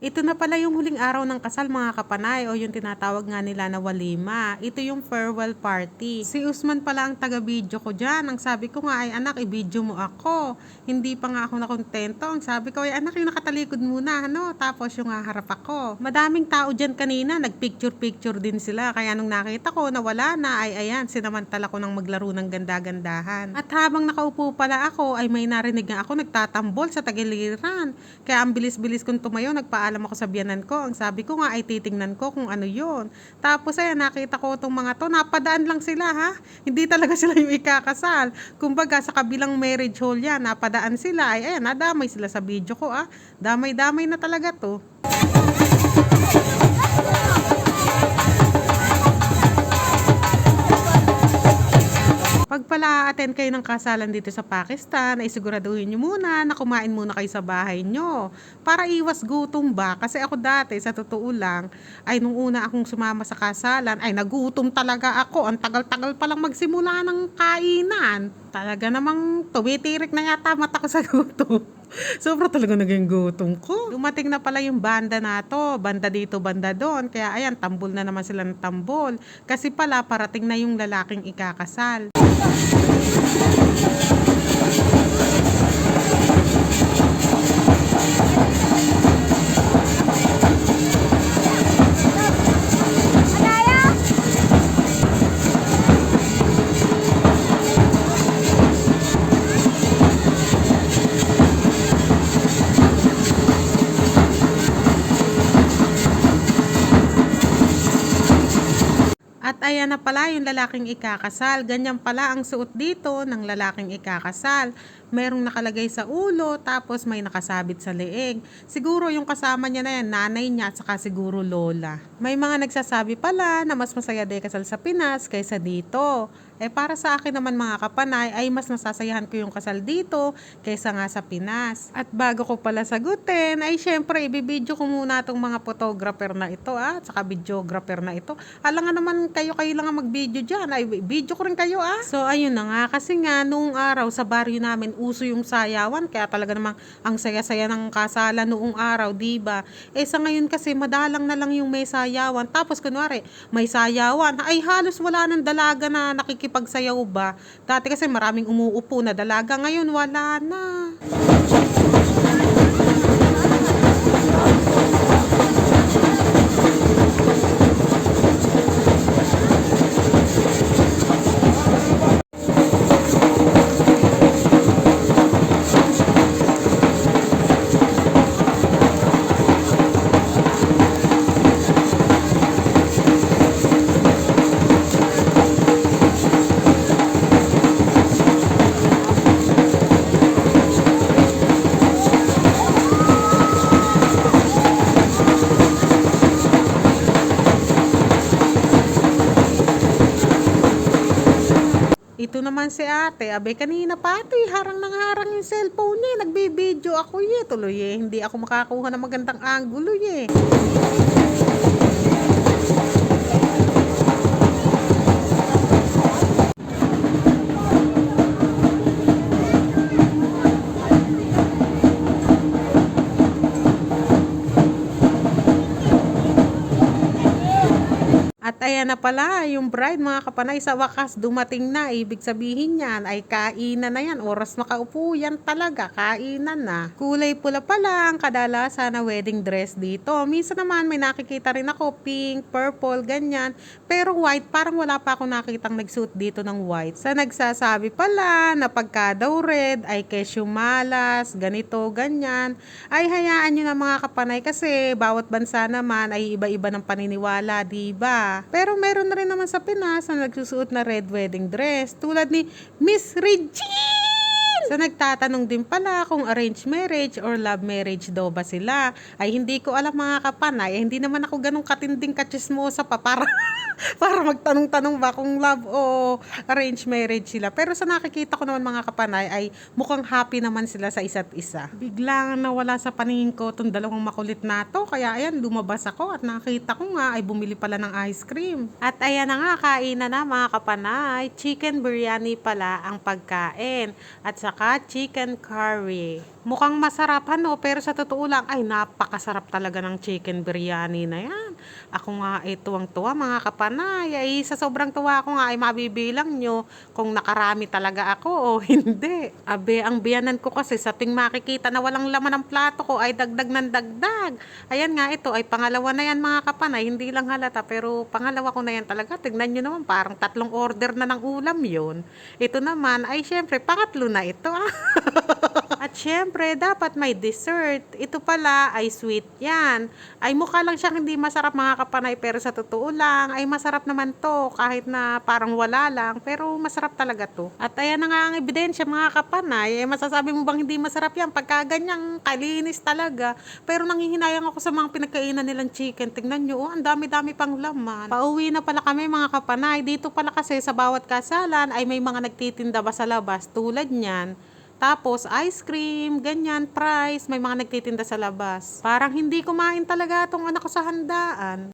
Ito na pala yung huling araw ng kasal mga kapanay o yung tinatawag nga nila na walima. Ito yung farewell party. Si Usman pala ang taga-video ko dyan. Ang sabi ko nga ay anak, i-video mo ako. Hindi pa nga ako nakontento. Ang sabi ko ay anak, yung nakatalikod muna. Ano? Tapos yung haharap ako. Madaming tao dyan kanina. Nagpicture-picture din sila. Kaya nung nakita ko na wala na ay ayan, sinamantala ko ng maglaro ng ganda-gandahan. At habang nakaupo pala ako ay may narinig nga ako nagtatambol sa tagiliran. Kaya ang bilis-bilis kong tumayo, nagpaalam ako sa biyanan ko. Ang sabi ko nga ay titingnan ko kung ano yon. Tapos ay nakita ko itong mga to, napadaan lang sila ha. Hindi talaga sila yung ikakasal. Kumbaga sa kabilang marriage hall yan, napadaan sila. Ay ayan, nadamay sila sa video ko ah. Damay-damay na talaga to. Pag pala attend kayo ng kasalan dito sa Pakistan, ay siguraduhin nyo muna na kumain muna kayo sa bahay nyo. Para iwas gutom ba? Kasi ako dati, sa totoo lang, ay nung una akong sumama sa kasalan, ay nagutom talaga ako. Ang tagal-tagal palang magsimula ng kainan. Talaga namang tumitirik na yata mata ko sa gutom. Sobra talaga naging gutom ko. Dumating na pala yung banda na to. Banda dito, banda doon. Kaya ayan, tambol na naman sila ng tambol. Kasi pala, parating na yung lalaking ikakasal. At ayan na pala yung lalaking ikakasal. Ganyan pala ang suot dito ng lalaking ikakasal. Merong nakalagay sa ulo, tapos may nakasabit sa leeg. Siguro yung kasama niya na yan, nanay niya at saka siguro lola. May mga nagsasabi pala na mas masaya din kasal sa Pinas kaysa dito. Para sa akin naman mga kapanay ay mas nasasayahan ko yung kasal dito kaysa nga sa Pinas. At bago ko pala sagutin ay syempre ibibideo ko muna itong mga photographer na ito at saka videographer na ito. Alam nga naman kayo lang ang mag-video dyan. Ay video ko rin kayo ah. So ayun na nga kasi nga noong araw sa baryo namin uso yung sayawan kaya talaga namang ang saya-saya ng kasalan noong araw, diba? Sa ngayon kasi madalang na lang yung may sayawan. Tapos kunwari may sayawan ay halos wala nang dalaga na nakikipagsayaw ba. Dati kasi maraming umuupo na dalaga, ngayon wala na. Ito naman si ate, abe kanina pati, harang nang harang yung cellphone niya, nagbibideo ako tuloy hindi ako makakuha ng magandang angulo At ayan na pala, yung bride mga kapanay sa wakas dumating na. Ibig sabihin niyan ay kainan na yan. Oras makaupo yan talaga, kainan na. Kulay pula pala ang kadalasan na wedding dress dito. Minsan naman may nakikita rin ako pink, purple, ganyan. Pero white, parang wala pa ako nakitang nagsuot dito ng white. Sa nagsasabi pala na pagka daw red ay kesyo malas, ganito, ganyan. Ay hayaan nyo na mga kapanay kasi bawat bansa naman ay iba-iba ng paniniwala, diba? Pero meron na rin naman sa Pinas na nagsusuot na red wedding dress tulad ni Miss Regine. So nagtatanong din pala kung arranged marriage or love marriage daw ba sila. Ay hindi ko alam mga kapanay, hindi naman ako ganong katinding katsismosa pa para para magtanong-tanong ba kung love o arranged marriage sila. Pero sa nakikita ko naman mga kapanay ay mukhang happy naman sila sa isa't isa. Biglang nawala sa paningin ko itong dalawang makulit na to. Kaya ayan, lumabas ako at nakita ko nga ay bumili pala ng ice cream. At ayan na nga, kainan na mga kapanay. Chicken biryani pala ang pagkain. At saka chicken curry. Mukhang masarap ano, pero sa totoo lang ay napakasarap talaga ng chicken biryani na 'yan. Ako nga ay tuwang-tuwa mga kapanay, ay sa sobrang tuwa ko nga ay mabibilang niyo kung nakarami talaga ako o hindi. Abe, ang biyanan ko kasi sa tuwing makikita na walang laman ng plato ko ay dagdag ng dagdag. Ayan nga, ito ay pangalawa na 'yan mga kapanay, hindi lang halata pero pangalawa ko na 'yan talaga. Tignan niyo naman parang tatlong order na ng ulam 'yon. Ito naman ay siyempre pangatlo na ito. At syempre, dapat may dessert. Ito pala ay sweet yan. Ay mukha lang siyang hindi masarap mga kapanay, pero sa totoo lang, ay masarap naman to. Kahit na parang wala lang, pero masarap talaga to. At ayan na nga ang ebidensya mga kapanay. Masasabi mo bang hindi masarap yan? Pagka ganyang kalinis talaga. Pero nanghihinayang ako sa mga pinagkainan nilang chicken. Tingnan nyo, oh, ang dami-dami pang laman. Pauwi na pala kami mga kapanay. Dito pala kasi sa bawat kasalan ay may mga nagtitinda ba sa labas tulad niyan. Tapos ice cream, ganyan, fries, may mga nagtitinda sa labas. Parang hindi kumain talaga tong anak ko sa handaan.